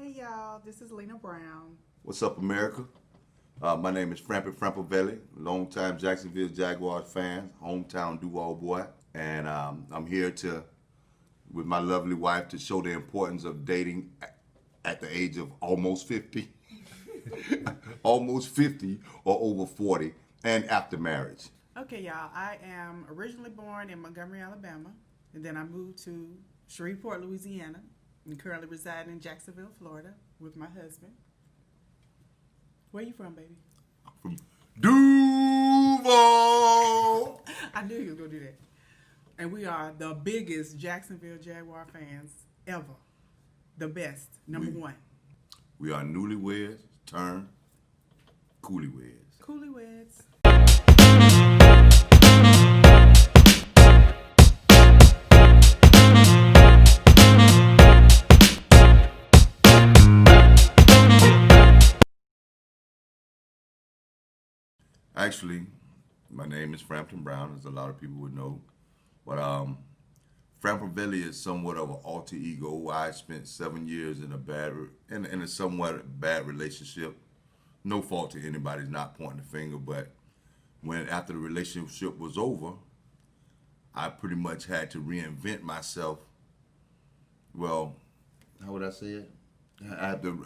Hey y'all, this is Lena Brown. What's up, America? My name is Frampeveli, longtime Jacksonville Jaguars fan, hometown Duval boy, and I'm here with my lovely wife, to show the importance of dating at the age of almost 50, almost 50 or over 40, and after marriage. Okay, y'all, I am originally born in Montgomery, Alabama, and then I moved to Shreveport, Louisiana, and currently reside in Jacksonville, Florida, with my husband. Where you from, baby? From Duval. I knew you was gonna do that. And we are the biggest Jacksonville Jaguar fans ever. The best, number one. We are newlyweds turned Coolyweds. Coolyweds. Actually, my name is Frampton Brown, as a lot of people would know. But Frampeveli is somewhat of an alter ego. I spent 7 years in a somewhat bad relationship. No fault to anybody's not pointing the finger, but after the relationship was over, I pretty much had to reinvent myself. Well, how would I say it? I had to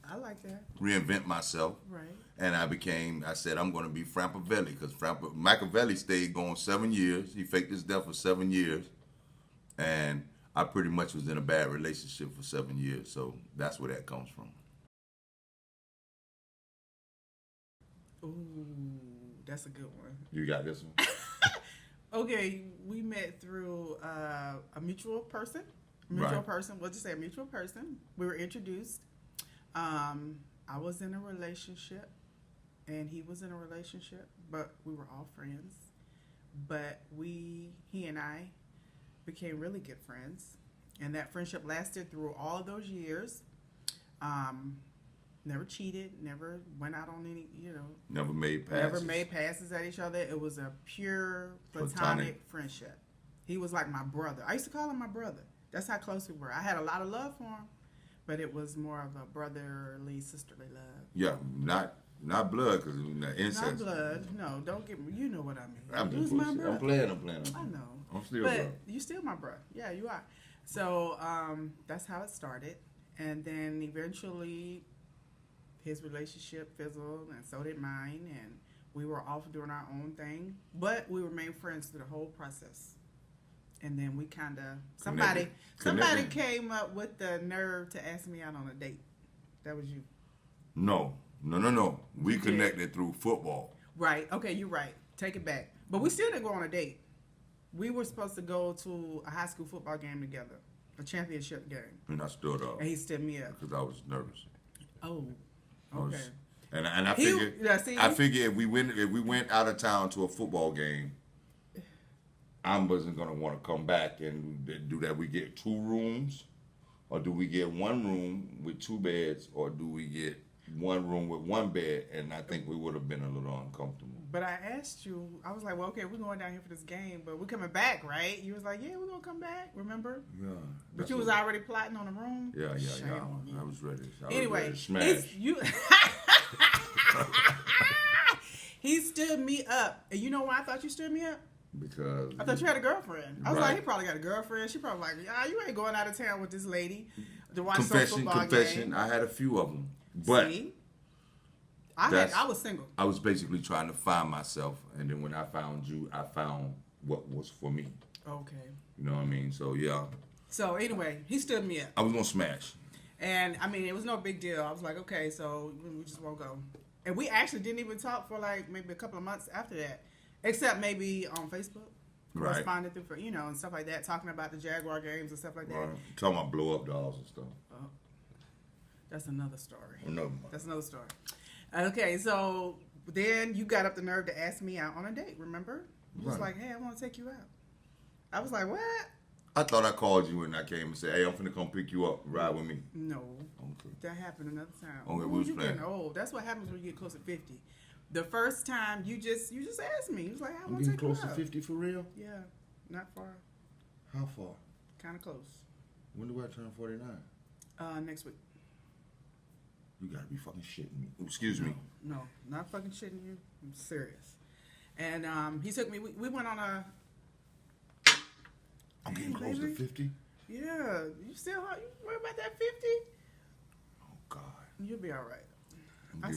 I like that. reinvent myself. Right. And I said, I'm going to be Frampeveli, because Machiavelli stayed gone 7 years. He faked his death for 7 years. And I pretty much was in a bad relationship for 7 years. So that's where that comes from. Ooh, that's a good one. You got this one? Okay, we met through a mutual person. Right. We'll just say a mutual person. We were introduced. I was in a relationship, and he was in a relationship, but we were all friends. But he and I became really good friends, and that friendship lasted through all of those years. Never cheated, never went out on any, Never made passes. never made passes at each other. It was a pure platonic friendship. He was like my brother. I used to call him my brother. That's how close we were. I had a lot of love for him, but it was more of a brotherly, sisterly love. Yeah, not blood, because incest. Not blood. No, don't get me. You know what I mean. I'm He was my brother. I'm playing. I know. I'm still But brother. you still my brother. Yeah, you are. So that's how it started. And then eventually his relationship fizzled, and so did mine. And we were off doing our own thing. But we remained friends through the whole process. And then we kind of, somebody came up with the nerve to ask me out on a date. That was you. No. We connected through football. Right. Okay, you're right. Take it back. But we still didn't go on a date. We were supposed to go to a high school football game together, a championship game. And I stood up. And he stood me up. Because I was nervous. Oh, okay. And I figured, I figured if we went out of town to a football game, I wasn't gonna want to come back and do that. We get 2 rooms, or do we get 1 room with 2 beds, or do we get 1 room with 1 bed? And I think we would have been a little uncomfortable. But I asked you, I was like, well, okay, we're going down here for this game, but we're coming back, right? You was like, yeah, we're gonna come back. Remember? Yeah. But you was already plotting on a room. Yeah. Shame on you. I was ready. Anyway, to smash. He stood me up, and you know why I thought you stood me up? Because I thought you had a girlfriend. I was Right. like, he probably got a girlfriend. She probably like, you ain't going out of town with this lady to watch some football confession. game. I had a few of them, but See? That's- I was single. I was basically trying to find myself, and then when I found you, I found what was for me. Okay. You know what I mean? So yeah, So anyway, he stood me up, I was gonna smash. and I mean, it was no big deal. I was like, okay, so we just won't go. And we actually didn't even talk for like maybe a couple of months after that, except maybe on Facebook. Right. Corresponded through, and stuff like that, talking about the Jaguar games and stuff like that. Right. Talking about blow up dolls and stuff. Oh, that's another story. No. That's another story. Okay, so then you got up the nerve to ask me out on a date, remember? You was Right. like, hey, I want to take you out. I was like, what? I thought I called you and I came and said, hey, I'm finna come pick you up, ride with me. No. Okay. That happened another time. Okay, Ooh, we was you playing. getting old. That's what happens when you get close to 50. The first time you just asked me. You was like, I I'm want to getting take you close to out. 50 for real? Yeah, not far. How far? Kind of close. When do I turn 49? Next week. You gotta be fucking shitting me. Excuse me. No, not fucking shitting you. I'm serious. And he took me. We went on a. I'm getting close to 50. Yeah, you still you worry about that 50? Oh God. You'll be all right. I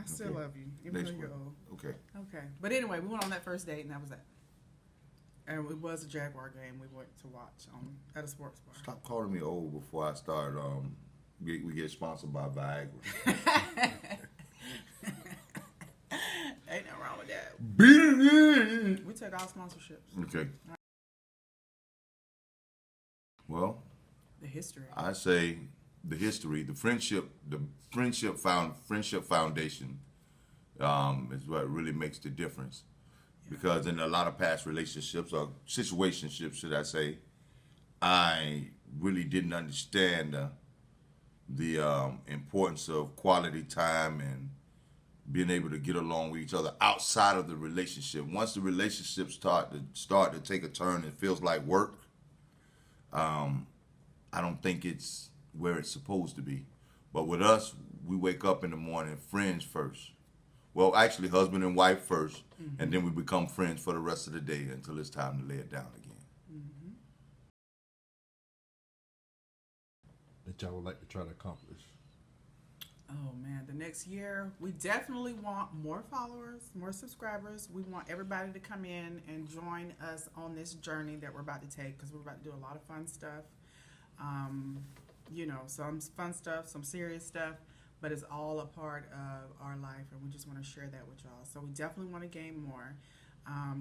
still love you, even though you're old. Okay. Okay, but anyway, we went on that first date, and that was that. And it was a Jaguar game we went to watch at a sports bar. Stop calling me old before I start. We get sponsored by Viagra. Ain't nothing wrong with that. Beat it. We take all sponsorships. Okay. Well, The history. I say the history, the friendship foundation is what really makes the difference. Yeah. Because in a lot of past relationships or situationships, should I say, I really didn't understand the importance of quality time and being able to get along with each other outside of the relationship. Once the relationship start to take a turn, it feels like work. I don't think it's where it's supposed to be. But with us, we wake up in the morning friends first. Well, actually, husband and wife first, and then we become friends for the rest of the day until it's time to lay it down again. Mm-hmm. That y'all would like to try to accomplish? Oh man, the next year we definitely want more followers, more subscribers. We want everybody to come in and join us on this journey that we're about to take, because we're about to do a lot of fun stuff. Some fun stuff, some serious stuff, but it's all a part of our life, and we just want to share that with y'all. So we definitely want to gain more.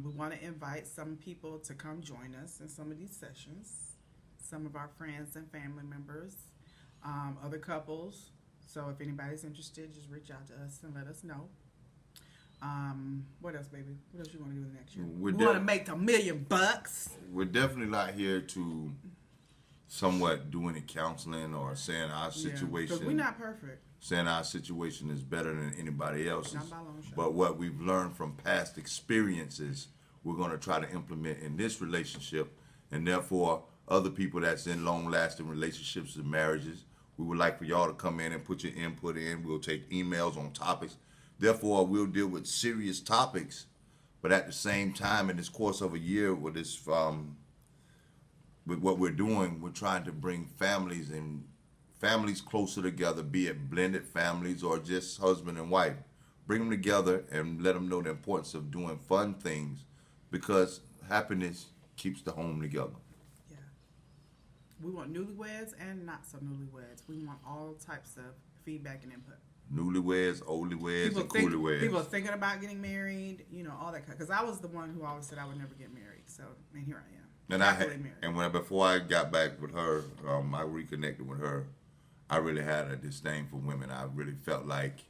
We want to invite some people to come join us in some of these sessions, some of our friends and family members, other couples. So if anybody's interested, just reach out to us and let us know. What else, baby? What else you want to do next year? We want to make $1 million. We're definitely not here to somewhat do any counseling or saying our situation. Because we're not perfect. Saying our situation is better than anybody else's. Not by a long shot. But what we've learned from past experiences, we're going to try to implement in this relationship, and therefore other people that's in long-lasting relationships and marriages. We would like for y'all to come in and put your input in. We'll take emails on topics. Therefore, we'll deal with serious topics, but at the same time, in this course of a year with this, with what we're doing, we're trying to bring families closer together, be it blended families or just husband and wife. Bring them together and let them know the importance of doing fun things, because happiness keeps the home together. We want newlyweds and not so newlyweds. We want all types of feedback and input. Newlyweds, oldyweds, and coolyweds. People thinking about getting married, all that kind. Because I was the one who always said I would never get married. So, and here I am. Before I got back with her, I reconnected with her. I really had a disdain for women. I really felt like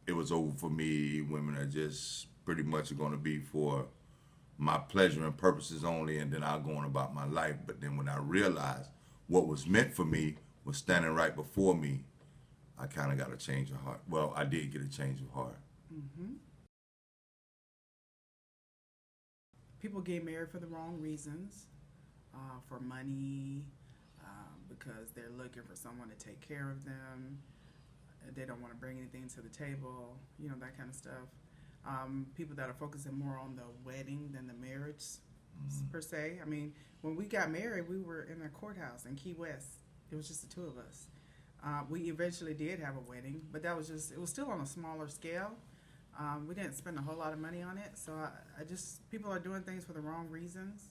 it was over for me. Women are just pretty much going to be for my pleasure and purposes only, and then I'll go on about my life. But then when I realized what was meant for me was standing right before me, I kind of got a change of heart. Well, I did get a change of heart. Mm-hmm. People get married for the wrong reasons, for money, because they're looking for someone to take care of them. They don't want to bring anything to the table, that kind of stuff. People that are focusing more on the wedding than the marriage, per se. I mean, when we got married, we were in a courthouse in Key West. It was just the two of us. We eventually did have a wedding, but it was still on a smaller scale. We didn't spend a whole lot of money on it, so people are doing things for the wrong reasons.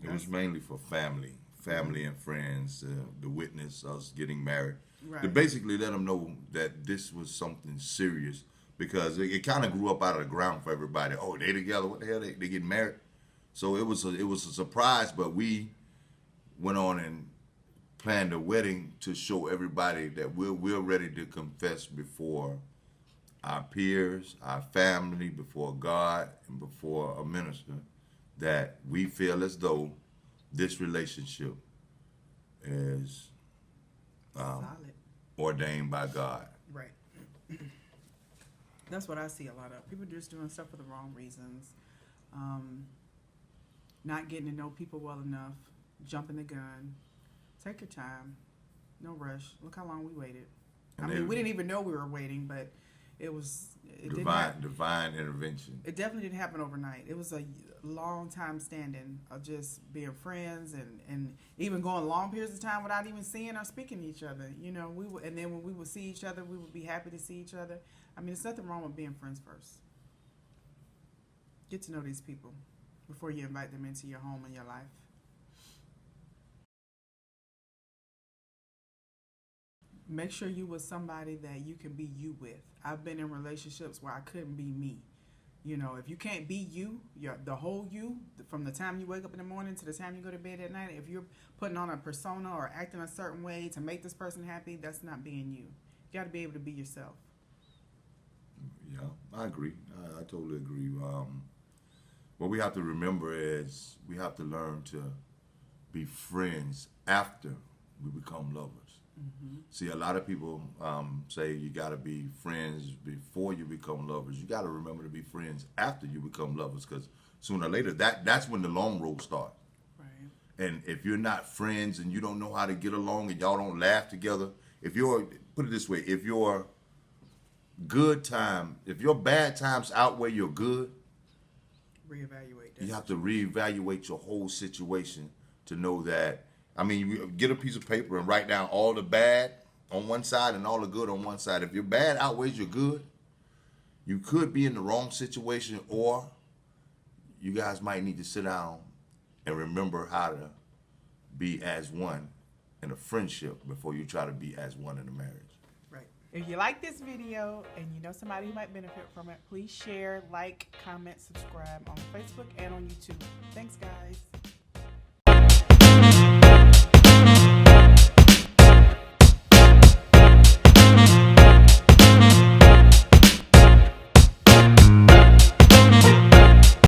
It was mainly for family and friends, to witness us getting married. Right. To basically let them know that this was something serious. Because it kind of grew up out of the ground for everybody. Oh, they together? What the hell? They getting married? So it was a surprise, but we went on and planned a wedding to show everybody that we're ready to confess before our peers, our family, before God, and before a minister, that we feel as though this relationship is ordained by God. Right. That's what I see a lot of. People just doing stuff for the wrong reasons. Not getting to know people well enough. Jumping the gun. Take your time. No rush. Look how long we waited. I mean, we didn't even know we were waiting, but it divine intervention. It definitely didn't happen overnight. It was a long time standing of just being friends and even going long periods of time without even seeing or speaking to each other. You know, and then when we would see each other, we would be happy to see each other. I mean, there's nothing wrong with being friends first. Get to know these people before you invite them into your home and your life. Make sure you with somebody that you can be you with. I've been in relationships where I couldn't be me. You know, if you can't be you, the whole you, from the time you wake up in the morning to the time you go to bed at night, if you're putting on a persona or acting a certain way to make this person happy, that's not being you. You got to be able to be yourself. Yeah, I agree. I totally agree. What we have to remember is we have to learn to be friends after we become lovers. Mm-hmm. See, a lot of people say you got to be friends before you become lovers. You got to remember to be friends after you become lovers, because sooner or later, that's when the long road starts. Right. And if you're not friends and you don't know how to get along and y'all don't laugh together, put it this way, if your bad times outweigh your good, reevaluate that. You have to reevaluate your whole situation to know that. I mean, you get a piece of paper and write down all the bad on one side and all the good on one side. If your bad outweighs your good, you could be in the wrong situation, or you guys might need to sit down and remember how to be as one in a friendship before you try to be as one in a marriage. Right. If you like this video and you know somebody who might benefit from it, please share, like, comment, subscribe on Facebook and on YouTube. Thanks, guys.